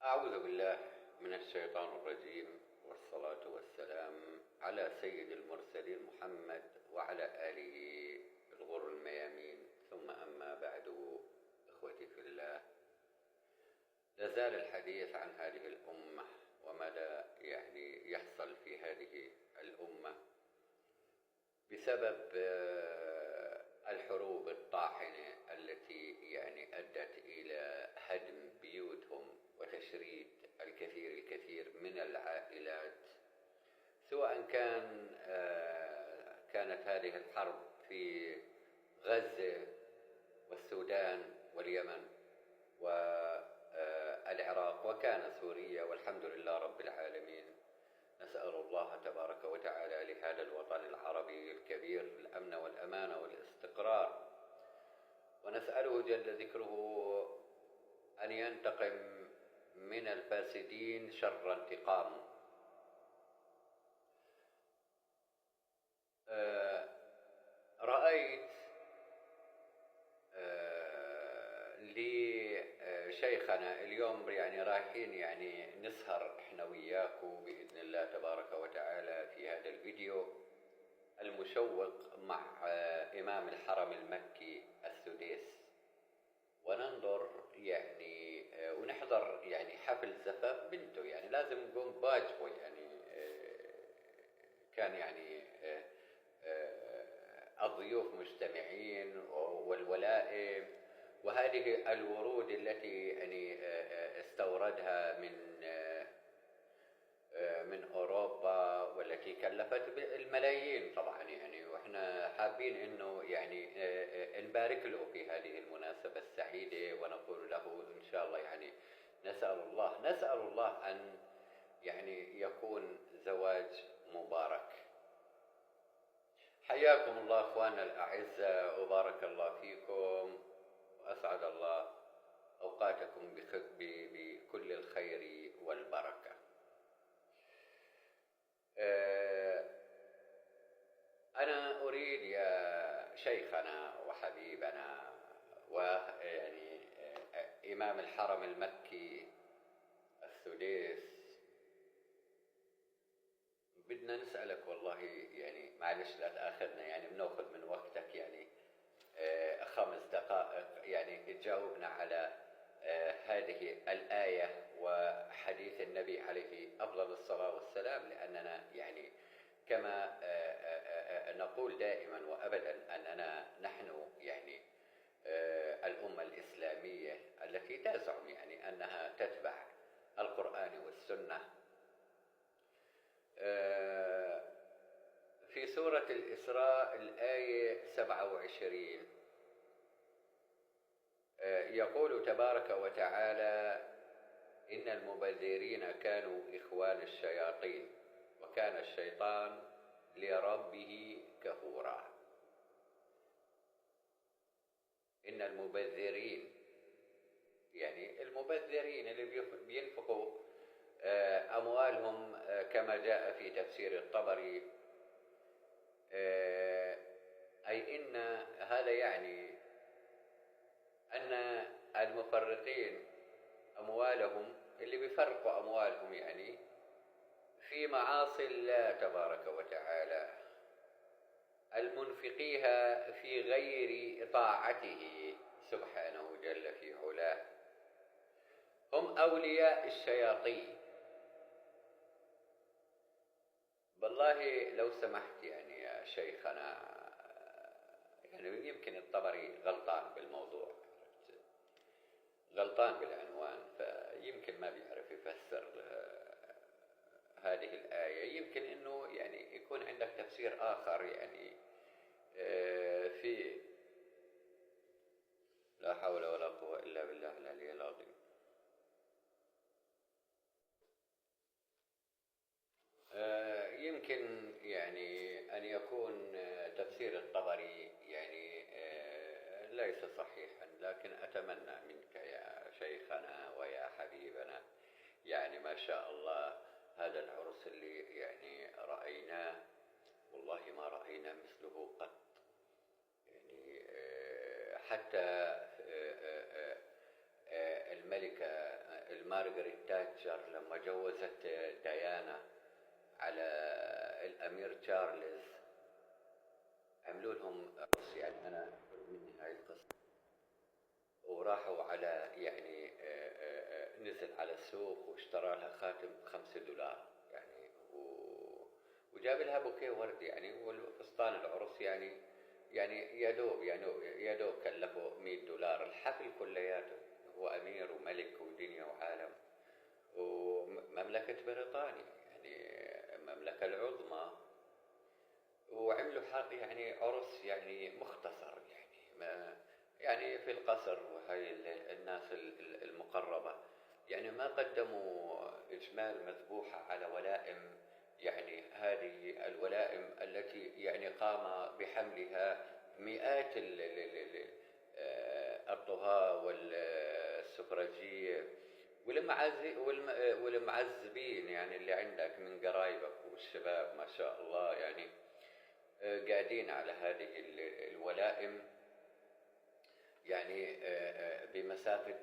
أعوذ بالله من الشيطان الرجيم، والصلاة والسلام على سيد المرسلين محمد وعلى آله الغر الميامين، ثم أما بعد. إخوتي في الله، لازال الحديث عن هذه الأمة وماذا يحصل في هذه الأمة بسبب الحروب الطاحنة التي أدت إلى هدم بيوتهم وتشريد الكثير من العائلات، سواء كانت هذه الحرب في غزة والسودان واليمن والعراق، وكان سوريا، والحمد لله رب العالمين. نسأل الله تبارك وتعالى لهذا الوطن العربي الكبير الأمن والأمان والاستقرار، ونسأله جل ذكره أن ينتقم من الفاسدين شر انتقام. رأيت لشيخنا اليوم رايحين نسهر احنا وياكم بإذن الله تبارك وتعالى في هذا الفيديو المشوق مع إمام الحرم المكي السديس، وننظر ونحضر حفل زفاف بنته. لازم نقوم بواجبه. كان الضيوف مجتمعين والولائم، وهذه الورود التي استوردها من أوروبا، والتي كلفت الملايين طبعا. واحنا حابين انه نبارك له في هذه المناسبة السعيدة، ونقول له ان شاء الله نسأل الله ان يكون زواج مبارك. حياكم الله اخواننا الاعزاء، وبارك الله فيكم، واسعد الله اوقاتكم بكل الخير والبركة. أنا أريد يا شيخنا وحبيبنا إمام الحرم المكي السديس، بدنا نسألك والله، معلش لا تأخذنا، بناخذ من وقتك 5 دقائق، تجاوبنا على هذه الآية وحديث النبي عليه أفضل الصلاة والسلام، لأننا كما نقول دائما وأبدا أننا نحن الأمة الإسلامية التي تزعم أنها تتبع القرآن والسنة. في سورة الإسراء الآية 27 يقول تبارك وتعالى: إن المبذرين كانوا إخوان الشياطين وكان الشيطان لربه كفورا. إن المبذرين المبذرين اللي بينفقوا أموالهم، كما جاء في تفسير الطبري، أي إن هذا أن المفرقين أموالهم، اللي بيفرقوا أموالهم في معاصي الله تبارك وتعالى، المنفقيها في غير طاعته سبحانه جل في علاه، هم أولياء الشياطين. بالله لو سمحت يا شيخنا، يمكن الطبري غلطان بالموضوع، غلطان بالعنوان، فيمكن ما بيعرف يفسر هذه الآية. يمكن إنه يكون عندك تفسير آخر في لا حول ولا قوة إلا بالله العلي العظيم. يمكن أن يكون تفسير الطبري ليس صحيحا، لكن أتمنى منك يا شيخنا ويا حبيبنا، ما شاء الله هذا العرس اللي رأيناه، والله ما رأينا مثله قط. حتى مارغريت تاتشر لما جوزت ديانا على الأمير تشارلز، عملوا لهم عرس، يعني أنا أذكر مني هاي القصة، وراحوا على يعني نزل على السوق واشترى لها خاتم $5 يعني، وجاب لها بوكيه ورد يعني، والفستان العرس يعني يا دوب كلفه $100. الحفل كلياته، هو أمير وملك ودنيا وعالم، ومملكة بريطانيا يعني المملكة العظمى، وعملوا حق يعني عرس يعني مختصر، يعني ما يعني في القصر، وهي الناس المقربة يعني ما قدموا إجمال مذبوحة على ولائم، يعني هذه الولائم التي يعني قام بحملها مئات الطهاة والسفرجية والمعذبين، يعني اللي عندك من قرايبك والشباب ما شاء الله، يعني قاعدين على هذه الولائم يعني بمسافة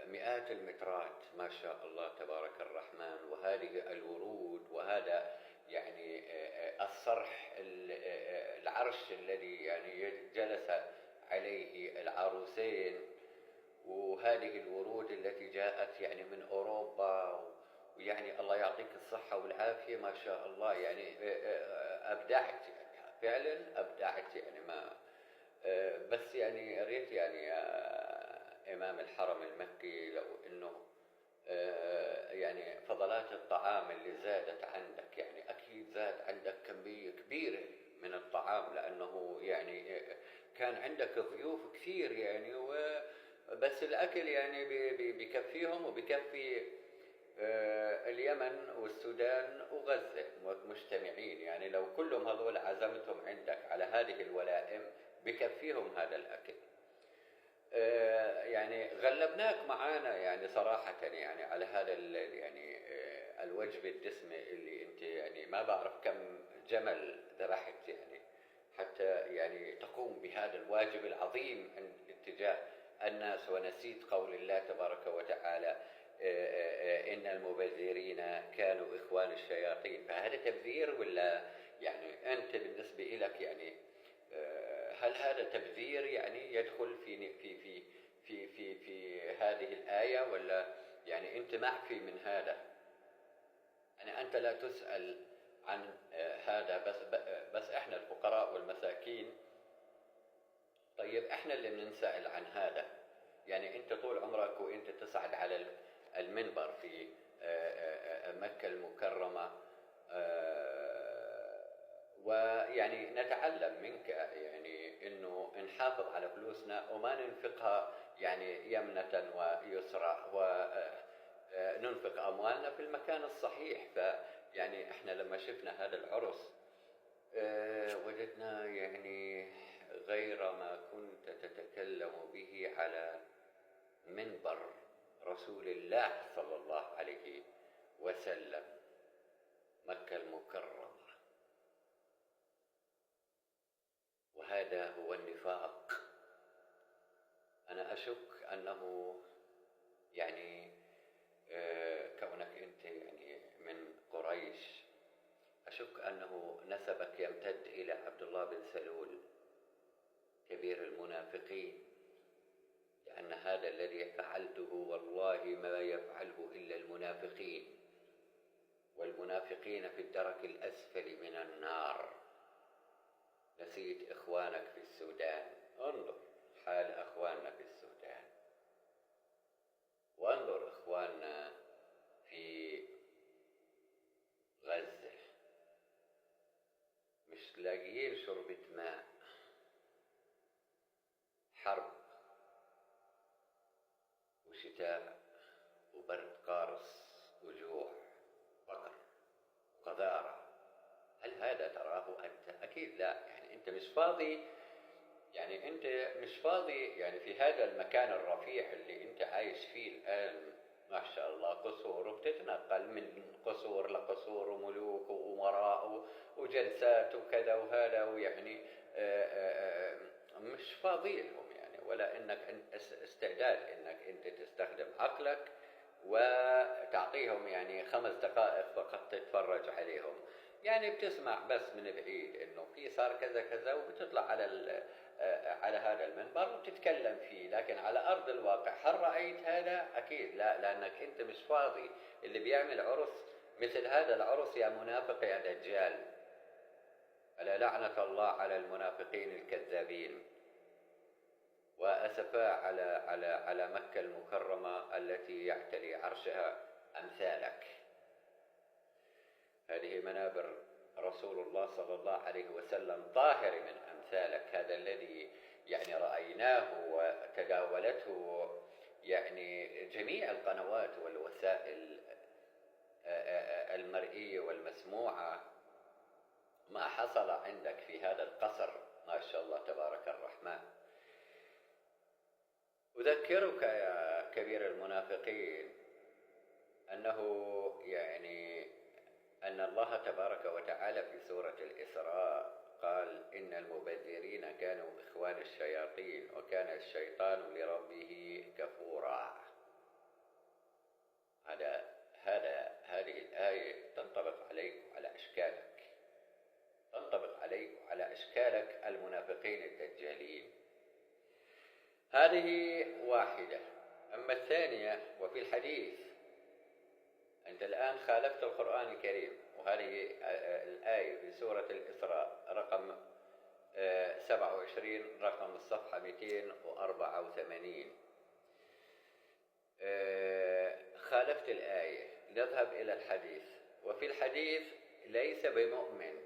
مئات المترات ما شاء الله تبارك الرحمن، وهذه الورود، وهذا يعني الصرح العرش الذي يعني جلس عليه العروسين، وهذه الورود التي جاءت يعني من أوروبا، ويعني الله يعطيك الصحة والعافية ما شاء الله، يعني أبدعت يعني فعلا أبدعت يعني ما بس يعني ريت يعني يا إمام الحرم المكي لو إنه يعني فضلات الطعام اللي زادت عندك، يعني أكيد زاد عندك كمية كبيرة من الطعام، لأنه يعني كان عندك ضيوف كثير يعني، بس الأكل يعني بكفيهم وبكفي اليمن والسودان وغزة مجتمعين، يعني لو كلهم هذول عزمتهم عندك على هذه الولائم بكفيهم هذا الأكل. يعني غلبناك معانا يعني صراحة، يعني على هذا يعني الوجبة الدسمة اللي انت يعني ما بعرف كم جمل ذبحت يعني حتى يعني تقوم بهذا الواجب العظيم اتجاه الناس، ونسيت قول الله تبارك وتعالى إن المبذرين كانوا إخوان الشياطين. فهذا تبذير ولا يعني أنت بالنسبة لك يعني هل هذا تبذير يعني يدخل في هذه الآية، ولا يعني أنت معفي من هذا؟ يعني أنت لا تسأل عن هذا، بس إحنا الفقراء والمساكين، طيب إحنا اللي بنسأل عن هذا. يعني أنت طول عمرك وأنت تصعد على المنبر في مكة المكرمة، ويعني نتعلم منك يعني إنه نحافظ على فلوسنا وما ننفقها يعني يمنة ويسرى، وننفق أموالنا في المكان الصحيح. فيعني إحنا لما شفنا هذا العرس وجدنا يعني غير ما كنت تتكلم به على منبر رسول الله صلى الله عليه وسلم، مكة المكرمة. وهذا هو النفاق. أنا أشك أنه يعني كونك أنت يعني من قريش، أشك أنه نسبك يمتد إلى عبد الله بن سلول كبير المنافقين، لأن هذا الذي فعلته والله ما يفعله إلا المنافقين، والمنافقين في الدرك الأسفل من النار. نسيت إخوانك في السودان، انظر حال أخواننا في السودان، وانظر إخواننا في غزة، مش لاقيين شربة ماء، حرب وشتاء وبرد قارس وجوع فقر وقذارة. هل هذا تراه أنت؟ أكيد لا. يعني أنت مش فاضي، يعني أنت مش فاضي يعني في هذا المكان الرفيع اللي أنت عايش فيه الآن، ما شاء الله قصور، وبتتنقل من قصور لقصور وملوك وأمراء وجلسات وكذا وهذا، ويعني مش فاضي لهم يعني، ولا إنك استعداد إنك أنت تستخدم عقلك وتعطيهم يعني 5 دقائق فقط تتفرج عليهم، يعني بتسمع بس من بعيد انه في صار كذا كذا، وبتطلع على هذا المنبر وتتكلم فيه. لكن على ارض الواقع هل رايت هذا؟ اكيد لا، لانك انت مش فاضي. اللي بيعمل عرس مثل هذا العرس يا منافق يا دجال، ألا لعنة الله على المنافقين الكذابين. وأسفا على مكة المكرمة التي يعتلي عرشها أمثالك. هذه منابر رسول الله صلى الله عليه وسلم طاهر من أمثالك، هذا الذي يعني رأيناه وتداولته يعني جميع القنوات والوسائل المرئية والمسموعة. ما حصل عندك في هذا القصر ما شاء الله تبارك الرحمن. أذكرك يا كبير المنافقين أنه يعني أن الله تبارك وتعالى في سورة الإسراء قال إن المبذرين كانوا إخوان الشياطين وكان الشيطان لربه كفورا. هذه الآية تنطبق عليك وعلى أشكالك، تنطبق عليك وعلى أشكالك المنافقين الدجالين. هذه واحدة. أما الثانية وفي الحديث، أنت الآن خالفت القرآن الكريم، وهذه الآية في سورة الإسراء رقم 27 رقم الصفحة 284. خالفت الآية. نذهب إلى الحديث. وفي الحديث ليس بمؤمن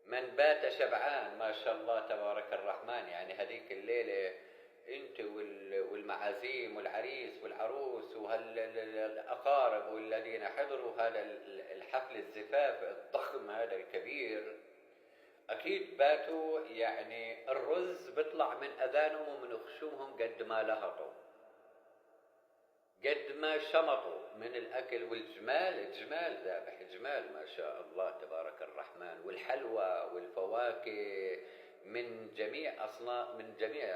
من بات شبعان ما شاء الله تبارك الرحمن. يعني هذيك الليلة انت والمعازيم والعريس والعروس والأقارب والذين حضروا هذا الحفل الزفاف الضخم هذا الكبير، أكيد باتوا يعني الرز بيطلع من أذانهم ومن خشومهم قد ما لهطوا، قد ما شمطوا من الأكل. والجمال ذابح جمال ما شاء الله تبارك الرحمن، والحلوى والفواكه من جميع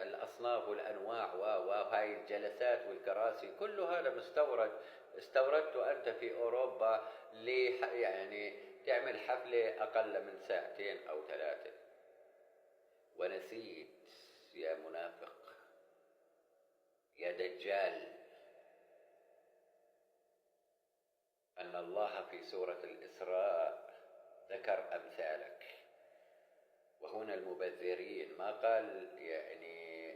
الأصناف والأنواع، وهاي الجلسات والكراسي كل هذا مستورد. استوردته أنت في أوروبا يعني تعمل حفلة أقل من 2 أو 3. ونسيت يا منافق يا دجال أن الله في سورة الإسراء ذكر أمثالك. وهنا المبذرين ما قال يعني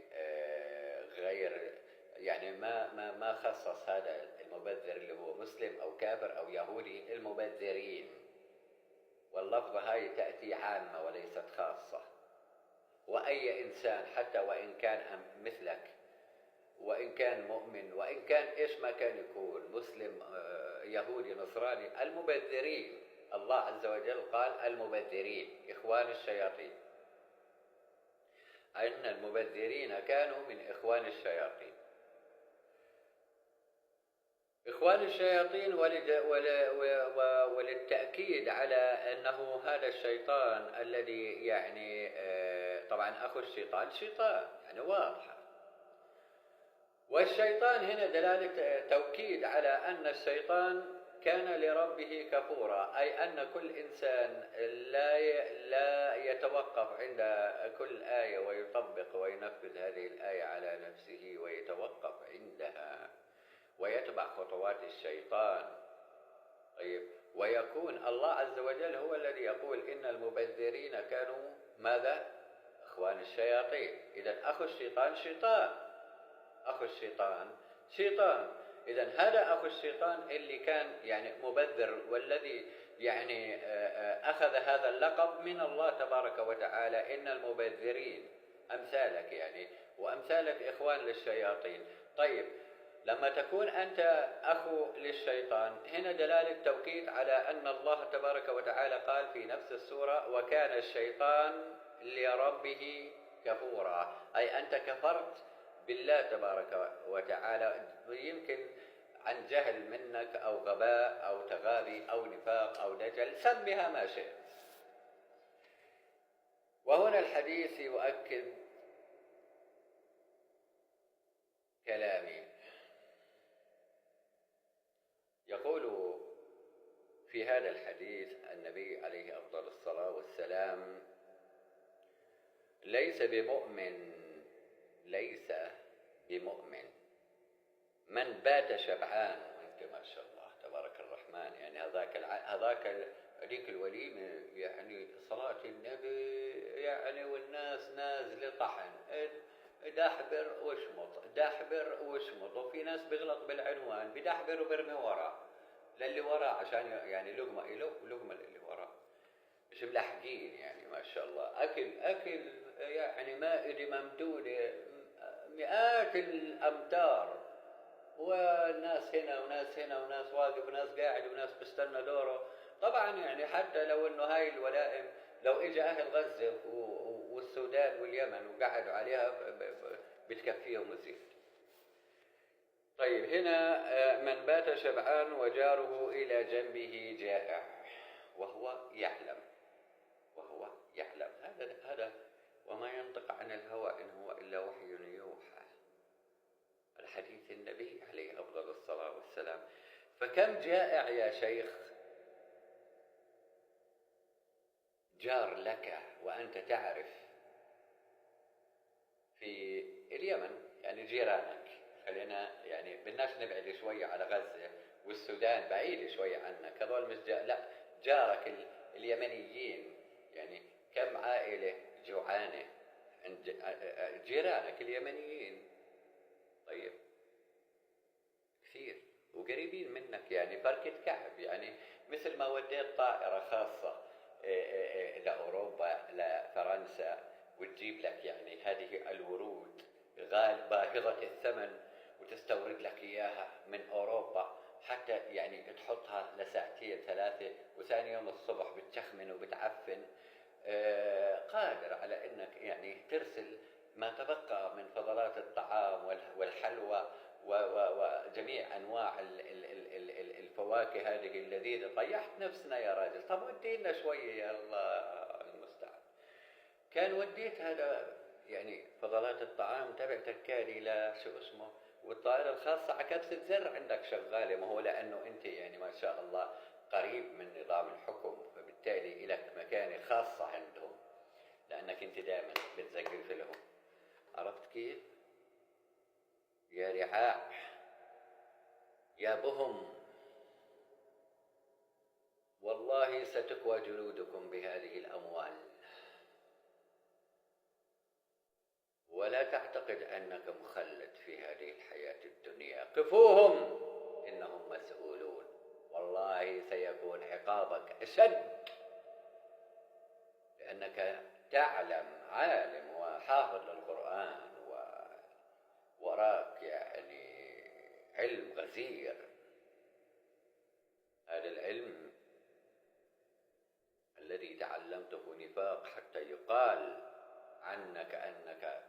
غير، يعني ما خصص هذا المبذر اللي هو مسلم أو كافر أو يهودي. المبذرين، واللفظة هاي تأتي عامة وليست خاصة. وأي إنسان حتى وإن كان مثلك، وإن كان مؤمن، وإن كان إيش ما كان يكون، مسلم يهودي نصراني، المبذرين الله عز وجل قال المبذرين إخوان الشياطين، أن المبذرين كانوا من إخوان الشياطين. إخوان الشياطين وللتأكيد على أنه هذا الشيطان الذي يعني طبعا أخو الشيطان شيطان يعني واضحة. والشيطان هنا دلالة توكيد على أن الشيطان كان لربه كفورا، أي أن كل إنسان لا يتوقف عند كل آية ويطبق وينفذ هذه الآية على نفسه ويتوقف عندها ويتبع خطوات الشيطان. طيب، ويكون الله عز وجل هو الذي يقول إن المبذرين كانوا ماذا؟ إخوان الشياطين. إذن أخو الشيطان شيطان، أخو الشيطان شيطان. إذن هذا أخو الشيطان اللي كان يعني مبذر، والذي يعني أخذ هذا اللقب من الله تبارك وتعالى، إن المبذرين أمثالك يعني، وأمثالك إخوان للشياطين. طيب، لما تكون أنت أخو للشيطان، هنا دلالة توكيد على أن الله تبارك وتعالى قال في نفس السورة وكان الشيطان لربه كفورا، أي أنت كفرت بالله تبارك وتعالى، يمكن عن جهل منك أو غباء أو تغابي أو نفاق أو دجل، سمها ما شئت. وهنا الحديث يؤكد كلامي. يقول في هذا الحديث النبي عليه أفضل الصلاة والسلام: ليس بمؤمن من بات شبعان. وانت ما شاء الله تبارك الرحمن، يعني هذيك الوليمة، يعني صلاة النبي، يعني والناس نازلة طحن، دحبر واشمط، وفي ناس بيغلط بالعنوان، بدحبر وبرمي وراه للي وراه عشان يعني لقمة إله ولقمة للي وراه، مش ملحقين. يعني ما شاء الله أكل يعني مائدة ممدودة مئات الأمتار، وناس هنا وناس هنا وناس واقف وناس قاعد وناس بيستنى دوره. طبعا يعني حتى لو انه هاي الولائم لو اجى اهل غزة والسودان واليمن وقعدوا عليها بتكفيهم وزيد. طيب هنا من بات شبعان وجاره إلى جنبه جائع وهو يعلم هذا وما ينطق عن الهوى إن هو إلا وحي يوحى، الحديث النبي عليه أفضل الصلاة والسلام. فكم جائع يا شيخ جار لك وأنت تعرف في اليمن، يعني جيرانك، خلينا يعني بدناش نبعد شوية على غزة والسودان بعيد شوية عنك، هذول مش لا جارك اليمنيين، يعني كم عائلة جوعانة عند جيرانك اليمنيين. طيب كثير وقريبين منك، يعني بركة كعب، يعني مثل ما وديت طائرة خاصة لأوروبا لفرنسا وتجيب لك يعني هذه الورود باهظة الثمن وتستورد لك إياها من أوروبا، حتى يعني تحطها لساعتين ثلاثة وثاني يوم الصبح بتشخمن وبتعفن، قادر على أنك يعني ترسل ما تبقى من فضلات الطعام والحلوى وجميع أنواع الفواكه هذه اللذيذة. طيحت نفسنا يا راجل، طب ودينا شوية يا الله المستعان. كان وديت هذا يعني فضلات الطعام تبع تكالي لا شو اسمه، والطائرة الخاصة على كبسة زر عندك شغالة، ما هو لأنه أنت يعني ما شاء الله قريب من نظام الحكم، فبالتالي لك مكانة خاصة عندهم لأنك أنت دائما بتزقف لهم. عرفت كيف؟ يا رعاع يا بهم، والله ستكوى جلودكم بهذه الأموال، ولا تعتقد أنك مخلد في هذه الحياة الدنيا. قفوهم إنهم مسؤولون، والله سيكون عقابك أشد، لأنك تعلم عالم وحافظ للقرآن وراك يعني علم غزير. هذا العلم الذي تعلمته نفاق حتى يقال عنك أنك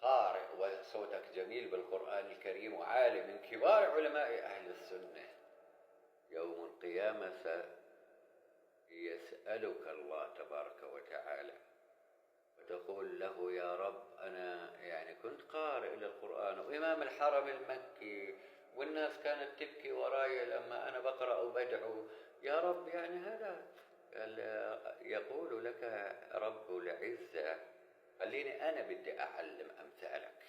قارئ وصوتك جميل بالقرآن الكريم وعالم من كبار علماء أهل السنة. يوم القيامة سيسألك الله تبارك وتعالى وتقول له: يا رب أنا يعني كنت قارئ للقرآن وإمام الحرم المكي والناس كانت تبكي وراي لما أنا بقرأ وبدعو، يا رب يعني هذا يقول لك رب العزة، خليني أنا بدي أعلم أمثالك،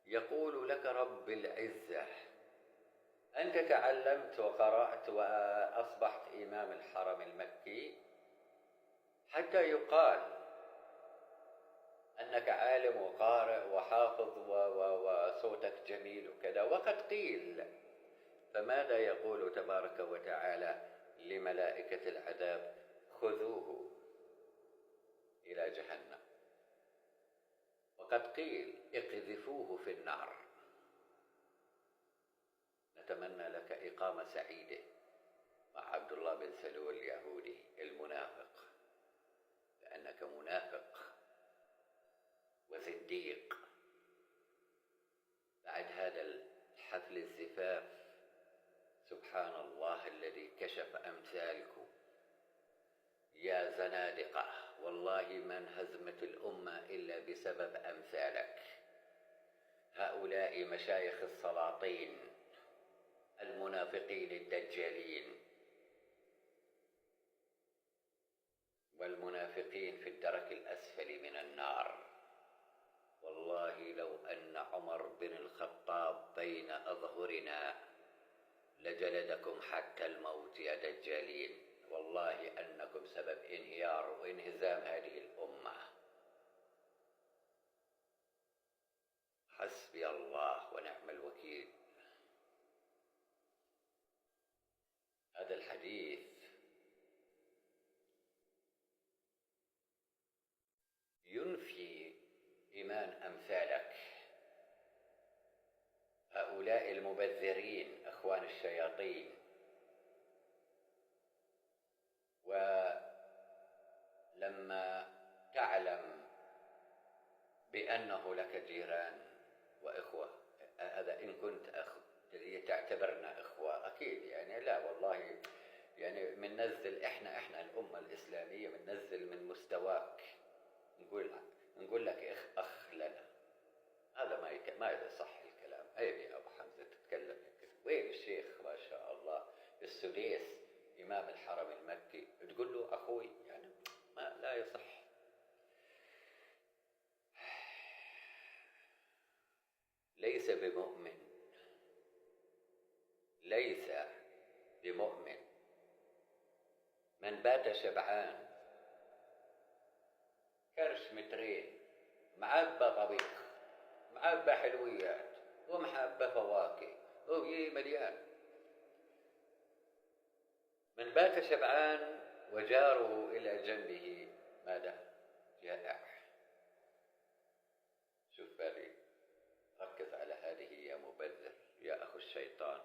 يقول لك رب العزة: أنت تعلمت وقرأت وأصبحت إمام الحرم المكي حتى يقال أنك عالم وقارئ وحافظ وصوتك جميل وكذا، وقد قيل. فماذا يقول تبارك وتعالى لملائكة العذاب؟ خذوه إلى جهنم. وقد قيل اقذفوه في النار. نتمنى لك إقامة سعيدة مع عبد الله بن سلول اليهودي المنافق، لأنك منافق وزنديق. بعد هذا الحفل الزفاف سبحان الله الذي كشف أمثالكم يا زنادقة، والله ما انهزمت الأمة إلا بسبب أمثالك. هؤلاء مشايخ السلاطين المنافقين والمنافقين الدجالين، والمنافقين في الدرك الأسفل من النار. والله لو أن عمر بن الخطاب بين أظهرنا لجلدكم حتى الموت يا دجالين. والله أنكم سبب انهيار وانهزام هذه الأمة. حسبي الله ونعم الوكيل. هذا الحديث ينفي إيمان أمثالك، هؤلاء المبذرين أخوان الشياطين. ولما تعلم بأنه لك جيران وإخوة، هذا إن كنت تعتبرنا إخوة أكيد، يعني لا والله، يعني بننزل إحنا الأمة الإسلامية بننزل من مستواك، نقول لك أخ لنا. هذا ما يصح الكلام. عيب يا أبو حمزة تتكلم كذا. وين الشيخ ما شاء الله السديس إمام الحرم المكي تقول له أخوي؟ يعني ما لا يصح. ليس بمؤمن، ليس بمؤمن من بات شبعان كرش مترين معبى طبيخ، معبى حلويات ومحبى فواكه وهي مليان، من بات شبعان وجاره إلى جنبه ماذا؟ جائع. شوف بالي، ركز على هذه يا مبذر يا أخو الشيطان.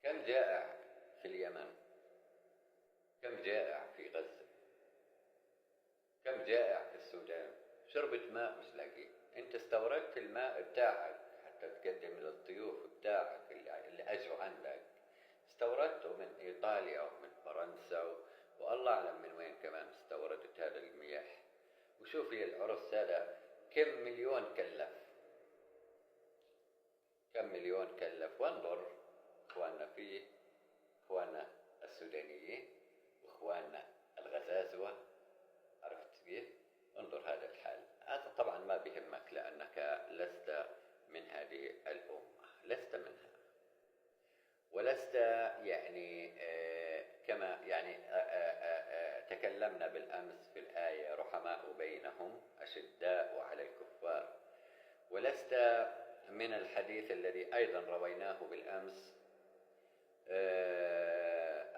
كم جائع في اليمن، كم جائع في غزة، كم جائع في السودان، شربة ماء مش لاقي. انت استوردت الماء بتاعك حتى تقدم للضيوف بتاعك اللي اجوا عندك، استوردته من ايطاليا ومن فرنسا والله اعلم من وين كمان استوردت هذا المياه. وشوفي العرس هذا كم مليون كلف، كم مليون كلف. وانظر اخواننا فيه، اخواننا السودانيين واخواننا الغزازوة، عرفت كيف؟ انظر هذا الحال. هذا طبعا ما بيهمك لأنك لست من هذه الأمة، لست منها، ولست يعني كما يعني تكلمنا بالأمس في الآية رحماء بينهم أشداء على الكفار، ولست من الحديث الذي أيضا رويناه بالأمس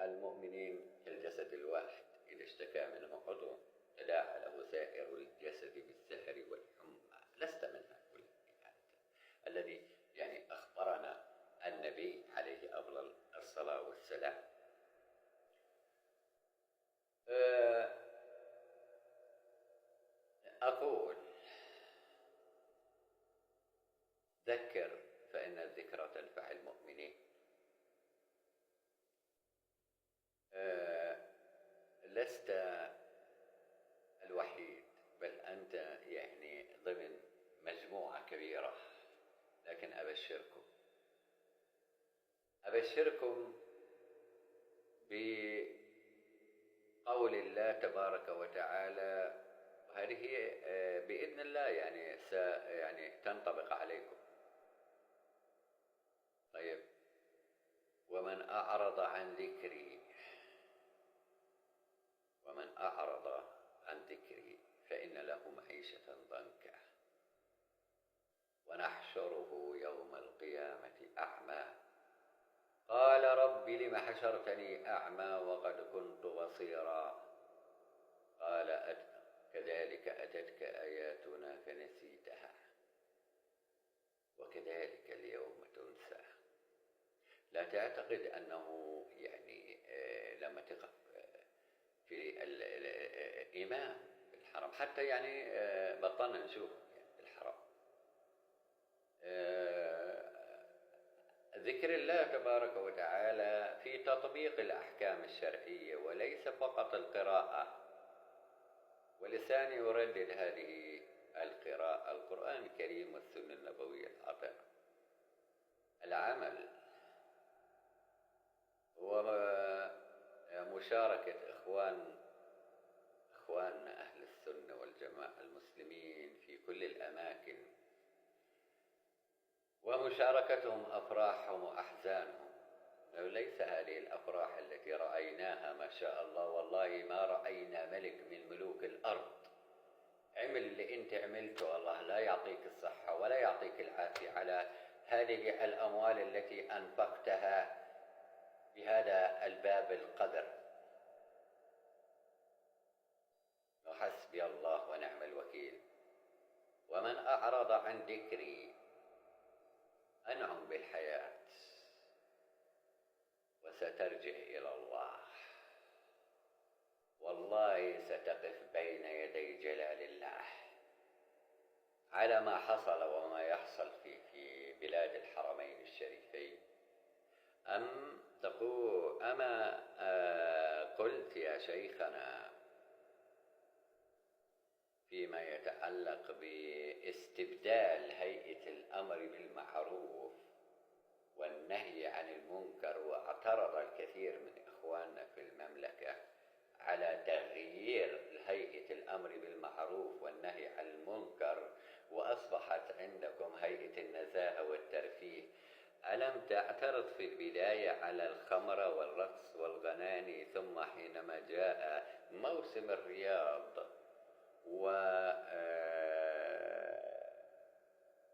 المؤمنين كالجسد الواحد إذا اشتكى منه عضو تداعى له سائر الجسد بالسهر والحمى. لست من هؤلاء الذي يعني أخبرنا النبي عليه أفضل الصلاة والسلام. أقول ذكر فإن الذكرى تنفع المؤمنين. لست الوحيد، بل أنت يعني ضمن مجموعة كبيرة، لكن أبشركم بقول الله تبارك وتعالى، وهذه بإذن الله يعني تنطبق عليكم. طيب، ومن أعرض عن ذكري، ومن أعرض عن ذكري فإن له معيشة ضنكا ونحشره يوم القيامة أعمى قال رب لم حشرتني أعمى وقد كنت بصيرا قال كذلك أتتك آياتنا فنسيتها وكذلك اليوم تنسى. لا تعتقد أنه يعني لما تقف في الإمام في الحرم، حتى يعني بطلنا نشوف في الحرم ذكر الله تبارك وتعالى في تطبيق الأحكام الشرعية، وليس فقط القراءة ولسان يردد هذه القراءة. القرآن الكريم والسنة النبوية العطاء، العمل مشاركة إخواننا أهل السنة والجماعة المسلمين في كل الأماكن، ومشاركتهم أفراحهم وأحزانهم. ليس هذه الأفراح التي رأيناها ما شاء الله، والله ما رأينا ملك من ملوك الأرض عمل اللي أنت عملته، الله لا يعطيك الصحة ولا يعطيك العافية على هذه الأموال التي أنفقتها بهذا الباب القدر. وحسبي الله ونعم الوكيل. ومن أعرض عن ذكري أنعم بالحياة وسترجع إلى الله، والله ستقف بين يدي جلال الله على ما حصل وما يحصل في بلاد الحرمين الشريفين. أما قلت يا شيخنا فيما يتعلق باستبدال هيئة الأمر بالمعروف والنهي عن المنكر، واعترض الكثير من إخواننا في المملكة على تغيير هيئة الأمر بالمعروف والنهي عن المنكر، وأصبحت عندكم هيئة النزاهة والترفيه، ألم تعترض في البداية على الخمر والرقص والغناني، ثم حينما جاء موسم الرياض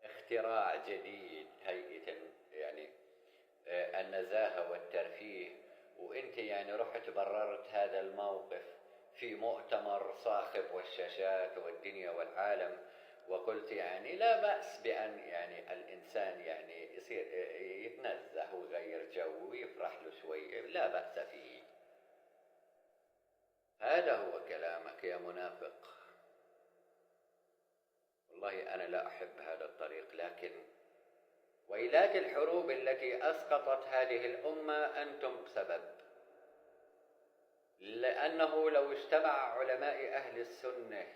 واختراع جديد هيئة يعني النزاهة والترفيه، وانت يعني رحت بررت هذا الموقف في مؤتمر صاخب والشاشات والدنيا والعالم، وقلت يعني لا بأس بأن يعني الإنسان يعني يصير يتنزه ويغير جو ويفرح له شوية، لا بأس فيه. هذا هو كلامك يا منافق. والله أنا لا أحب هذا الطريق، لكن ويلات الحروب التي أسقطت هذه الأمة أنتم بسبب، لأنه لو اجتمع علماء أهل السنة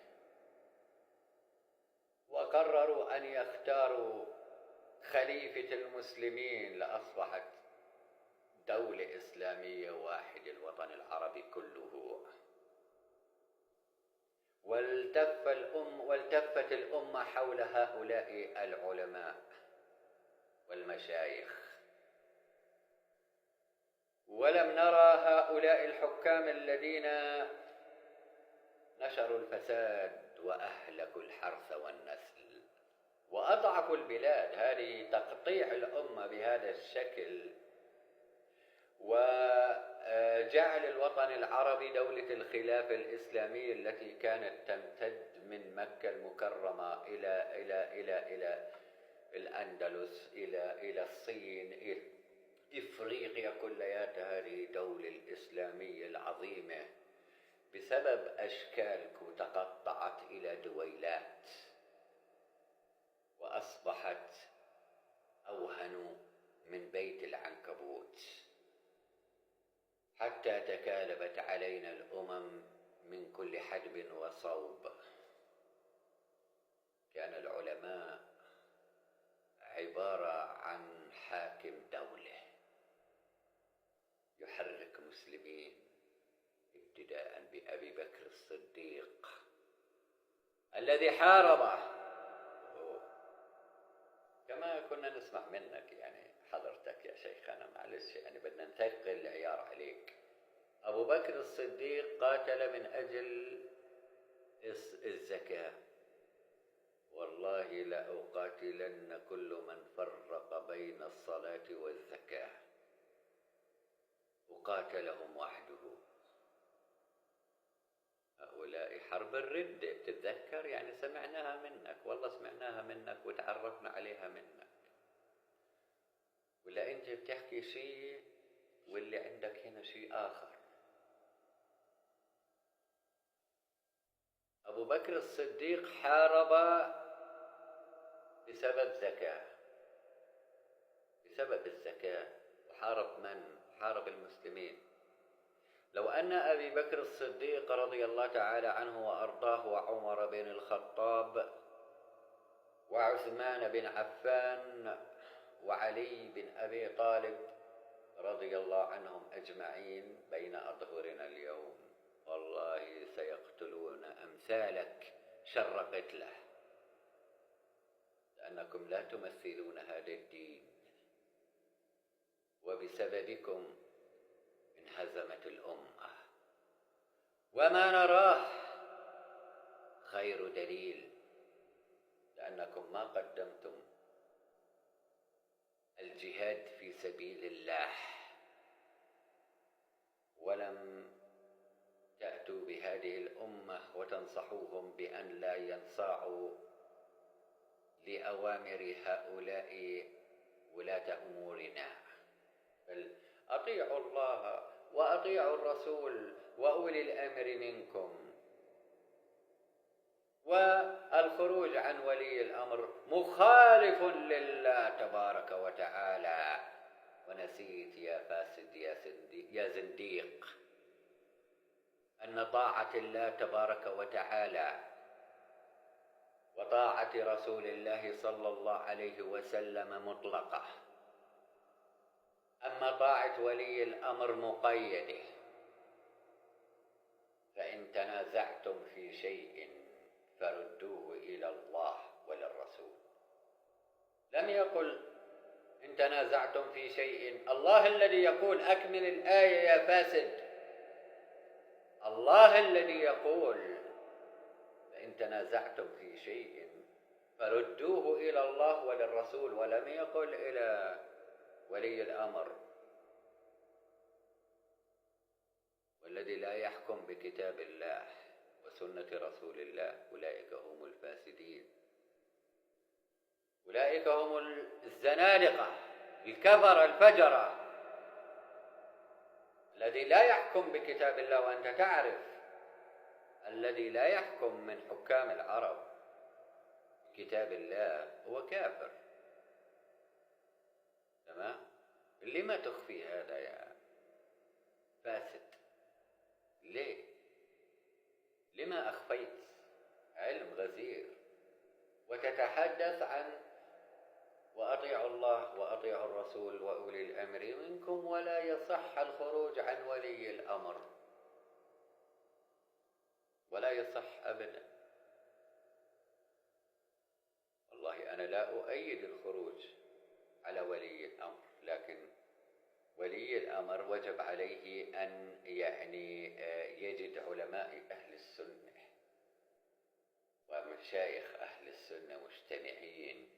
وقرروا أن يختاروا خليفة المسلمين لأصبحت دولة إسلامية واحدة، الوطن العربي كله. والتفت الأمة حول هؤلاء العلماء والمشايخ، ولم نرى هؤلاء الحكام الذين نشروا الفساد وأهلكوا الحرث والنسل وأضعفوا البلاد. هذه تقطيع الأمة بهذا الشكل، وجعل الوطن العربي دولة الخلافة الإسلامية التي كانت تمتد من مكة المكرمة إلى الأندلس، إلى الصين، إلى إفريقيا كلياتها. هذه الدولة الإسلامية العظيمة بسبب أشكالكم تقطعت إلى دويلات وأصبحت أوهن من بيت العنكبوت، حتى تكالبت علينا الأمم من كل حدب وصوب. كان العلماء عبارة عن حاكم دولة يحرك مسلمين، ابتداء بأبي بكر الصديق الذي حاربه، كما كنا نسمع منك يعني حضرتك يا شيخنا، معلش يعني بدنا نثقل العيار عليك. أبو بكر الصديق قاتل من أجل الزكاة، والله لأقاتلن كل من فرق بين الصلاة والزكاة، وقاتلهم وحده. هؤلاء حرب الردة، تتذكر يعني سمعناها منك، والله سمعناها منك وتعرفنا عليها منك، ولا أنت بتحكي شيء واللي عندك هنا شيء آخر. أبو بكر الصديق حارب بسبب الزكاة. وحارب من؟ حارب المسلمين. لو أن أبي بكر الصديق رضي الله تعالى عنه وأرضاه، وعمر بن الخطاب، وعثمان بن عفان، وعلي بن أبي طالب، رضي الله عنهم أجمعين بين أظهرنا اليوم. والله سيقتلون أمثالك شر قتله، لأنكم لا تمثلون هذا الدين، وبسببكم انهزمت الأمة. وما نراه خير دليل، لأنكم ما قدمتم الجهاد في سبيل الله، ولم تأتوا بهذه الأمة وتنصحوهم بأن لا ينصاعوا لأوامر هؤلاء ولاة أمورنا، بل أطيعوا الله وأطيعوا الرسول وأولي الأمر منكم. والخروج عن ولي الأمر مخالف لله تبارك وتعالى. ونسيت يا فاسد يا زنديق أن طاعة الله تبارك وتعالى وطاعة رسول الله صلى الله عليه وسلم مطلقة، أما طاعة ولي الأمر مقيدة. فإن تنازعتم في شيء فردوه إلى الله وللرسول. لم يقل إن تنازعتم في شيء، الله الذي يقول، أكمل الآية يا فاسد، الله الذي يقول إن تنازعتم في شيء فردوه إلى الله وللرسول، ولم يقل إلى ولي الأمر. والذي لا يحكم بكتاب الله وسنة رسول الله أولئك هم الفاسدين، أولئك هم الزنادقة الكفر الفجرة. الذي لا يحكم بكتاب الله، وأنت تعرف الذي لا يحكم من حكام العرب كتاب الله هو كافر. تمام؟ لما تخفي هذا يا فاسد؟ ليه؟ لما أخفيت علم غزير وتتحدث عن وأطيعوا الله وأطيعوا الرسول وأولي الأمر منكم، ولا يصح الخروج عن ولي الأمر، ولا يصح أبدا. والله أنا لا أؤيد الخروج على ولي الأمر، لكن ولي الأمر وجب عليه أن يجد علماء أهل السنة ومشايخ أهل السنة مجتمعين،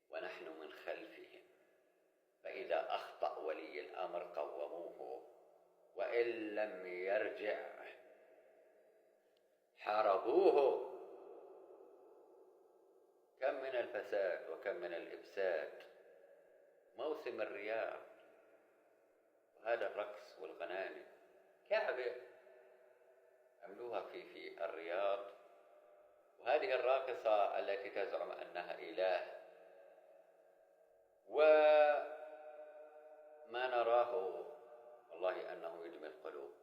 ونحن من خلفهم. فإذا أخطأ ولي الأمر قوموه، وإن لم يرجع حاربوه. كم من الفساد وكم من الإفساد. موسم الرياض وهذا الرقص والغنائم، كعبة عملوها في الرياض، وهذه الراقصة التي تزعم أنها إله، وما نراه والله أنه يدمي القلوب.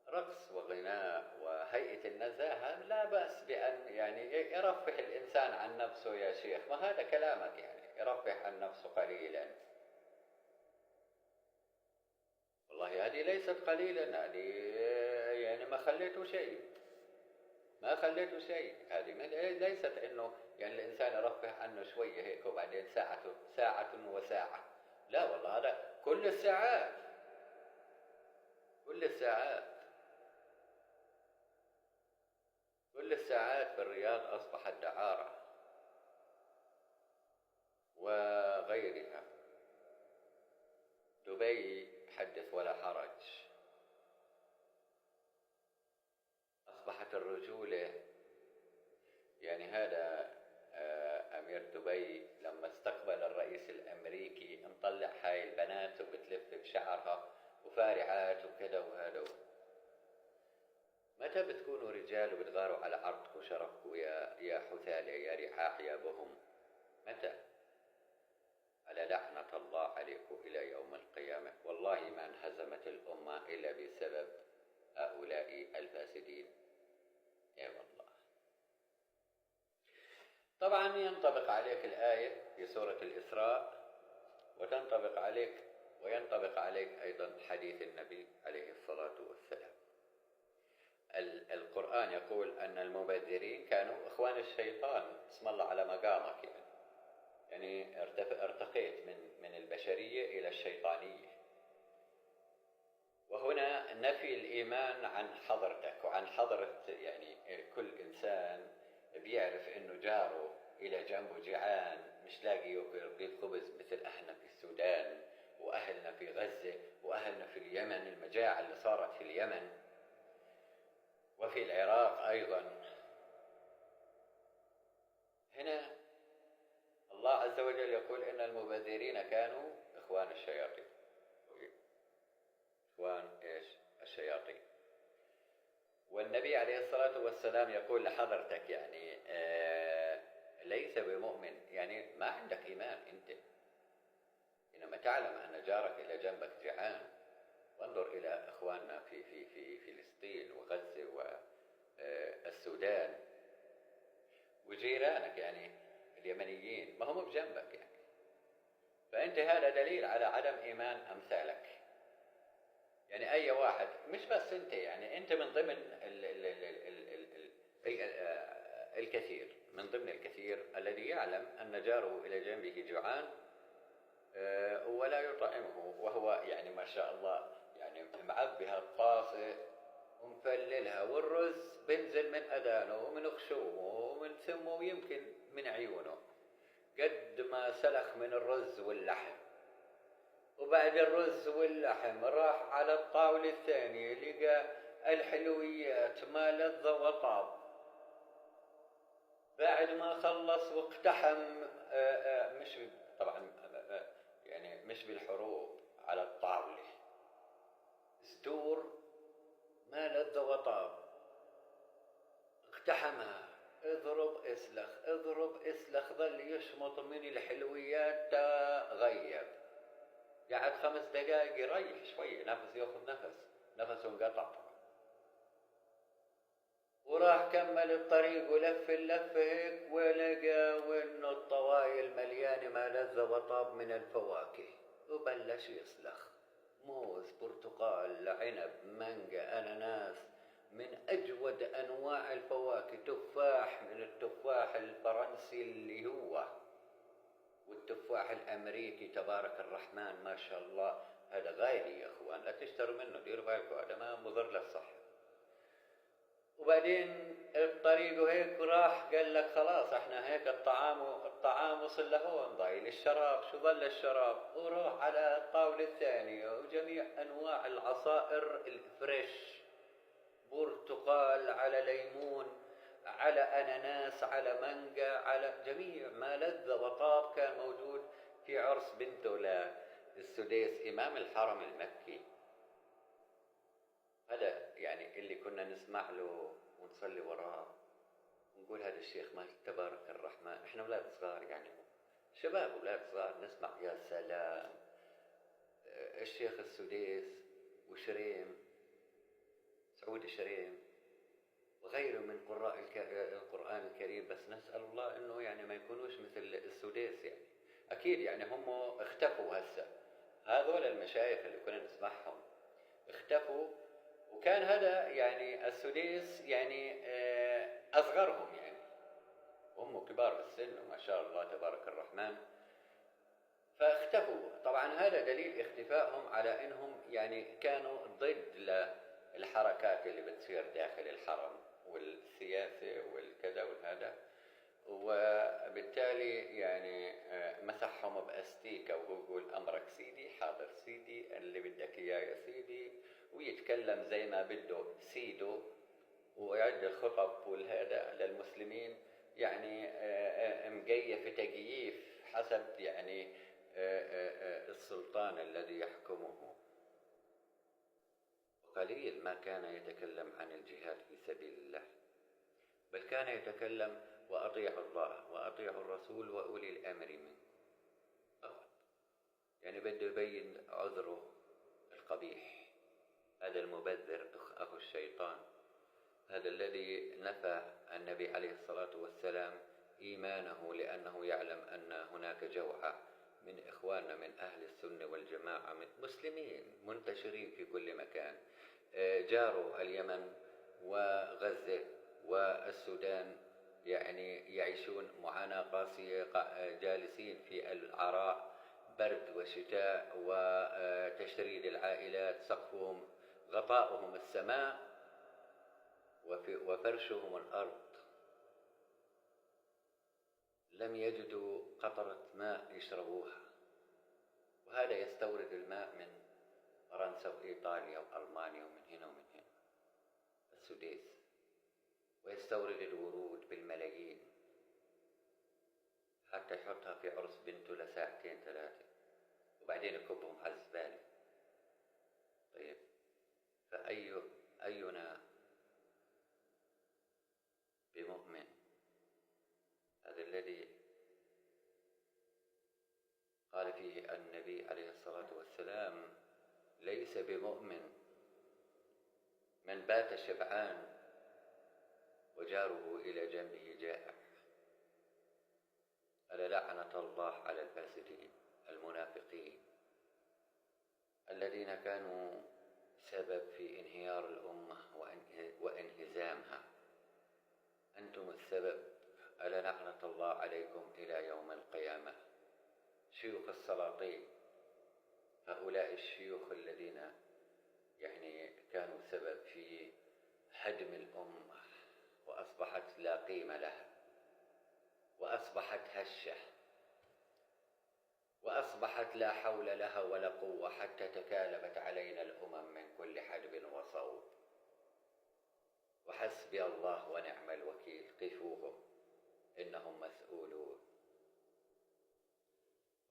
رقص وغناء وهيئة النزاهة لا بأس بأن يرفه الإنسان عن نفسه يا شيخ، ما هذا كلامك يرفه عن نفسه قليلا. والله هذه ليست قليلا، هذه ما خليته شيء، ما خليته شيء. هذه ليست إنه الإنسان يرفه عنه شوية هيك وبعدين ساعة وساعة. لا والله هذا كل الساعات، كل الساعات، كل الساعات في الرياض أصبحت دعارة وغيرها. دبي حدث ولا حرج. أصبحت الرجولة هذا أمير دبي لما استقبل الرئيس الأمريكي مطلع هاي البنات وبتلف بشعرها وفارعات وكذا وهذا. متى بتكونوا رجال وبتغاروا على عرضكم وشرفكم يا حثالة يا رعاع يا بهم؟ متى؟ على لعنة الله عليكم إلى يوم القيامة. والله ما انهزمت الأمة إلا بسبب هؤلاء الفاسدين. يا والله. طبعا ينطبق عليك الآية في سورة الإسراء، وتنطبق عليك وينطبق عليه أيضا حديث النبي عليه الصلاة والسلام. القرآن يقول أن المبذرين كانوا إخوان الشيطان. اسم الله على مقامك، يعني ارتقيت من البشرية إلى الشيطانية. وهنا نفي الإيمان عن حضرتك وعن حضرة، يعني كل إنسان بيعرف إنه جاره إلى جنبه جيعان مش لاقي ياكل رغيف خبز، مثل أهلنا في السودان وأهلنا في غزة وأهلنا في اليمن، المجاعة اللي صارت في اليمن وفي العراق أيضا. هنا الله عز وجل يقول إن المبذرين كانوا إخوان الشياطين. إخوان إيش؟ الشياطين. والنبي عليه الصلاة والسلام يقول لحضرتك يعني ليس بمؤمن، يعني ما عندك إيمان أنت، إنما تعلم أن جارك إلى جنبك جيعان. وانظر إلى إخواننا في فلسطين وغزة والسودان وجيرانك، يعني اليمنيين ما هم بجنبك يعني. فأنت هذا دليل على عدم إيمان أمثالك. يعني أي واحد، مش بس أنت، يعني أنت من ضمن الكثير، من ضمن الكثير الذي يعلم أن جاره إلى جنبه جوعان ولا يطعمه، وهو يعني ما شاء الله يعني معبيها الطاسة ومفللها، والرز بنزل من أذانه ومن خشومه ومن ثمه ويمكن من عيونه، قد ما سلخ من الرز واللحم. وبعد الرز واللحم راح على الطاولة الثانية لقى الحلويات ما لذ وطاب. بعد ما خلص واقتحم مش طبعا يعني مش بالحروب على الطاولة، صدور ما لذ وطاب، اقتحمها، اضرب اسلخ اضرب اسلخ، ظل يشمط من الحلويات غيب. قعد 5 دقائق يريح شوية، نفس ياخذ نفسه انقطع. وراح كمل الطريق ولف اللفة هيك، ولقى وانه الطوايل مليانة ما لذ وطاب من الفواكه، وبلش يسلخ موز، برتقال، عنب، مانجا، اناناس، من اجود انواع الفواكه، تفاح من التفاح الفرنسي اللي هو، والتفاح الامريكي تبارك الرحمن ما شاء الله. هذا غالي يا اخوان، لا تشتروا منه، ديروا بالكم، هذا ما مضر للصحة. وبعدين الطريق هيك راح قال لك خلاص احنا هيك الطعام وصل لهون، ضايل الشراب، شو ظل الشراب؟ وروح على الطاولة الثانية وجميع انواع العصائر الفريش، برتقال على ليمون على اناناس على مانجا على جميع ما لذ وطاب كان موجود في عرس بنته للسديس إمام الحرم المكي. هذا يعني اللي كنا نسمع له ونصلي وراه ونقول هذا الشيخ ما تبارك الرحمن. احنا اولاد صغار، يعني شباب اولاد صغار، نسمع يا سلام الشيخ السديس وشريم، سعود شريم وغيره من قراء القرآن الكريم. بس نسأل الله انه يعني ما يكونوش مثل السديس، يعني اكيد يعني هم اختفوا هسه، هذول المشايخ اللي كنا نسمعهم اختفوا. وكان هذا يعني السديس يعني اصغرهم، يعني وهم كبار بالسن وما شاء الله تبارك الرحمن، فاختفوا. طبعا هذا دليل اختفائهم على انهم يعني كانوا ضد الحركات اللي بتصير داخل الحرم والسياسة والكذا والهذا، وبالتالي يعني مسحهم بأستيكة وهو يقول أمرك سيدي، حاضر سيدي، اللي بدك إياه يا سيدي، ويتكلم زي ما بده سيده، ويعد الخطب والهذا للمسلمين يعني مقيف تقييف حسب يعني السلطان الذي يحكمه. قليل ما كان يتكلم عن الجهاد في سبيل الله، بل كان يتكلم وأطيعوا الله وأطيعوا الرسول وأولي الأمر منكم فقط. يعني بده يبين عذره القبيح. هذا المبذر أخو الشيطان، هذا الذي نفى النبي عليه الصلاة والسلام إيمانه لأنه يعلم أن هناك جوعة من إخواننا من أهل السنة والجماعة من مسلمين منتشرين في كل مكان، جاروا اليمن وغزة والسودان، يعني يعيشون معاناة قاسية، جالسين في العراء، برد وشتاء وتشريد العائلات، سقفهم غطاؤهم السماء وفرشهم الأرض، لم يجدوا قطرة ماء يشربوها، وهذا يستورد الماء من فرنسا وإيطاليا وألمانيا ومن هنا ومن هنا السديس، ويستورد الورود بالملايين حتى يحطها في عرس بنته لساعتين ثلاثة وبعدين يكبهم على الزبالة. طيب أينا بمؤمن؟ هذا الذي قال فيه النبي عليه الصلاة والسلام: ليس بمؤمن من بات شبعان وجاره إلى جنبه جائع. ألا لعنة الله على الفاسدين المنافقين الذين كانوا سبب في انهيار الأمة وانهزامها. أنتم السبب، ألا لعنة الله عليكم إلى يوم القيامة. شيوخ السلاطين، هؤلاء الشيوخ الذين يعني كانوا سبب في هدم الأمة وأصبحت لا قيمة لها، وأصبحت هشة، وأصبحت لا حول لها ولا قوة، حتى تكالبت علينا الأمم من كل حدب وصوب. وحسبي الله ونعم الوكيل، قفوهم إنهم مسؤولون.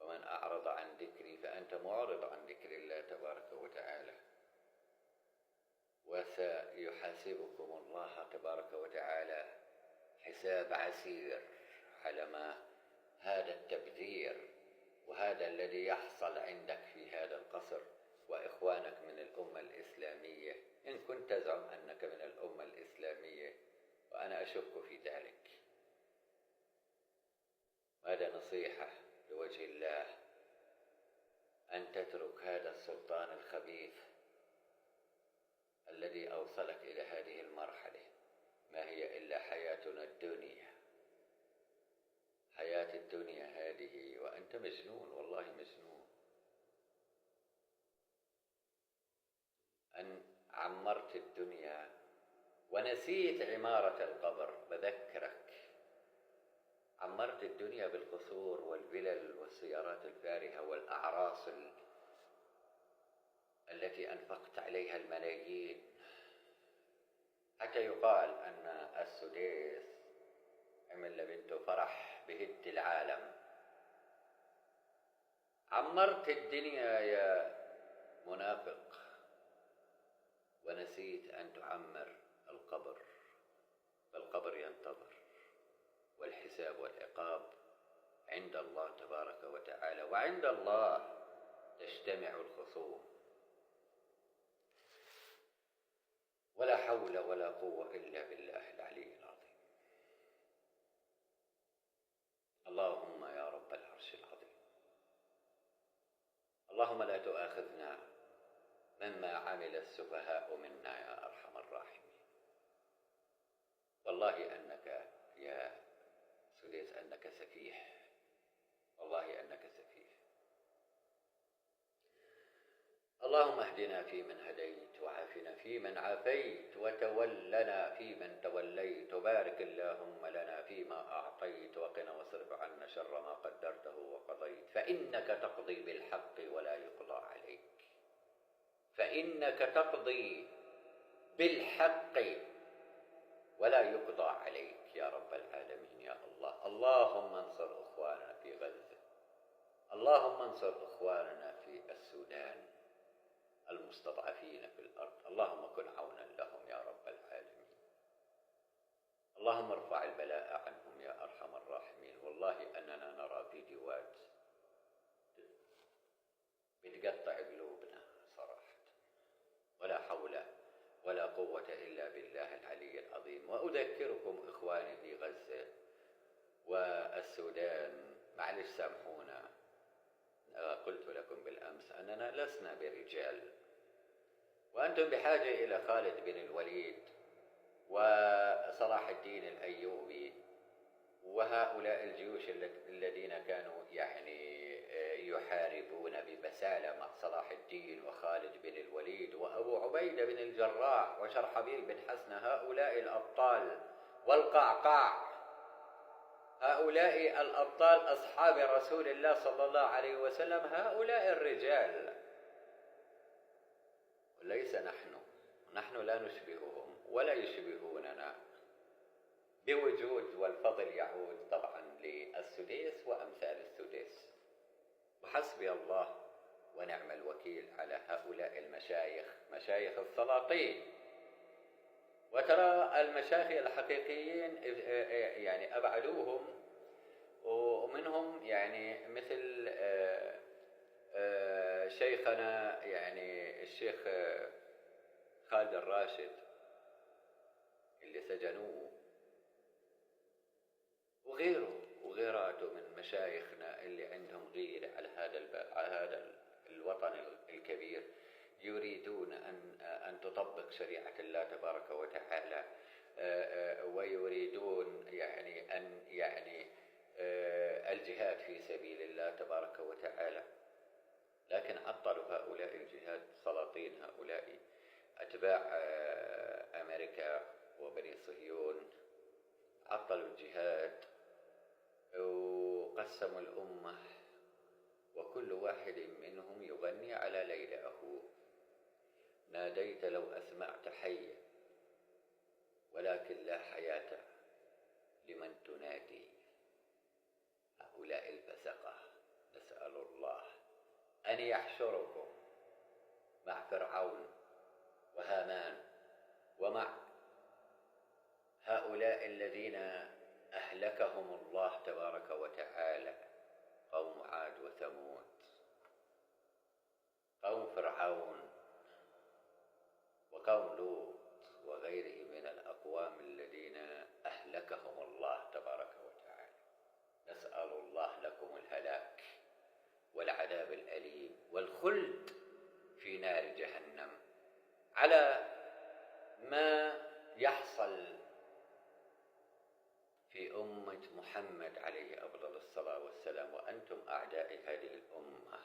ومن أعرض عن ذكري فأنت معرض عن ذكر الله تبارك وتعالى، وسيحاسبكم الله تبارك وتعالى حساب عسير على ما هذا التبذير وهذا الذي يحصل عندك في هذا القصر وإخوانك من الأمة الإسلامية، إن كنت تزعم أنك من الأمة الإسلامية، وأنا أشك في ذلك. هذا نصيحة لوجه الله، أن تترك هذا السلطان الخبيث الذي أوصلك إلى هذه المرحلة. ما هي إلا حياتنا الدنيا، حياة الدنيا هذه، وأنت مجنون، والله مجنون. أن عمرت الدنيا ونسيت عمارة القبر. بذكرك، عمرت الدنيا بالقصور والفلل والسيارات الفارهة والأعراس التي أنفقت عليها الملايين، حتى يقال أن السديس عمل لبنته فرح بهد العالم. عمرت الدنيا يا منافق ونسيت أن تعمر القبر، فالقبر ينتظر، والحساب والعقاب عند الله تبارك وتعالى، وعند الله تجتمع الخصوم. ولا حول ولا قوة إلا بالله العلي العظيم. اللهم يا رب العرش العظيم، اللهم لا تؤاخذنا مما عمل السفهاء منا يا أرحم الراحمين. والله أنك يا سديس أنك سفيه، والله أنك سفيه. اللهم اهدنا فيمن هديت، وعافنا فيمن عافيت، وتولنا فيمن توليت، وبارك اللهم لنا فيما أعطيت، وقنا واصرف عنا شر ما قدرته وقضيت، فإنك تقضي بالحق ولا يقضى عليك، فإنك تقضي بالحق ولا يقضى عليك يا رب العالمين يا الله. اللهم انصر إخواننا في غزة، اللهم انصر إخواننا في السودان المستضعفين في الأرض، اللهم كن عونا لهم يا رب العالمين. اللهم ارفع البلاء عنهم يا أرحم الراحمين. والله أننا نرى فيديوهات بتقطع قلوبنا صراحة، ولا حول ولا قوة إلا بالله العلي العظيم. وأذكركم إخواني في غزة والسودان، معلش سامحونا، لسنا برجال، وأنتم بحاجة إلى خالد بن الوليد وصلاح الدين الأيوبي وهؤلاء الجيوش الذين كانوا يعني يحاربون ببسالة مع صلاح الدين وخالد بن الوليد وأبو عبيدة بن الجراح وشرحبيل بن حسن، هؤلاء الأبطال، والقعقاع، هؤلاء الأبطال أصحاب رسول الله صلى الله عليه وسلم، هؤلاء الرجال، وليس نحن لا نشبههم ولا يشبهوننا، بوجود والفضل يعود طبعا للسديس وأمثال السديس. وحسبي الله ونعم الوكيل على هؤلاء المشايخ، مشايخ السلاطين. وترى المشايخ الحقيقيين يعني أبعدوهم، ومنهم يعني مثل شيخنا يعني الشيخ خالد الراشد اللي سجنوه، وغيراته من مشايخنا اللي عندهم غيرة على هذا الوطن الكبير، يريدون أن تطبق شريعة الله تبارك وتعالى، ويريدون يعني أن الجهاد في سبيل الله تبارك وتعالى، لكن عطلوا هؤلاء الجهاد، سلاطين هؤلاء أتباع أمريكا وبني صهيون، عطلوا الجهاد وقسموا الأمة، وكل واحد منهم يغني على ليل أخوه. ناديت لو أسمعت حيا، ولكن لا حياة لمن تنادي. هؤلاء الفسقة نسأل الله أن يحشركم مع فرعون وهامان ومع هؤلاء الذين أهلكهم الله تبارك وتعالى، قوم عاد وثمود، قوم فرعون وقوم لوط وغيره من الأقوام الذين أهلكهم الله تبارك وتعالى. نسأل الله لكم الهلاك والعذاب الأليم والخلد في نار جهنم على ما يحصل في أمة محمد عليه أفضل الصلاة والسلام، وأنتم أعداء هذه الأمة،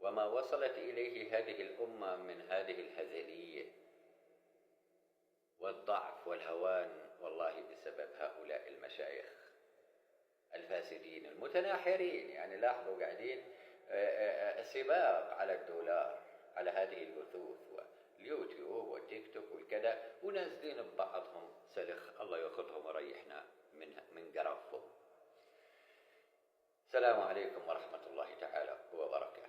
وما وصلت إليه هذه الأمة من هذه الهزلية والضعف والهوان، والله بسبب هؤلاء المشايخ الفاسدين المتناحرين. يعني لاحظوا قاعدين سباق على الدولار، على هذه البثوث واليوتيوب والتيك توك والكذا، ونازلين ببعضهم سلخ، الله ياخذهم وريحنا من قرفهم. السلام عليكم ورحمة الله تعالى وبركاته.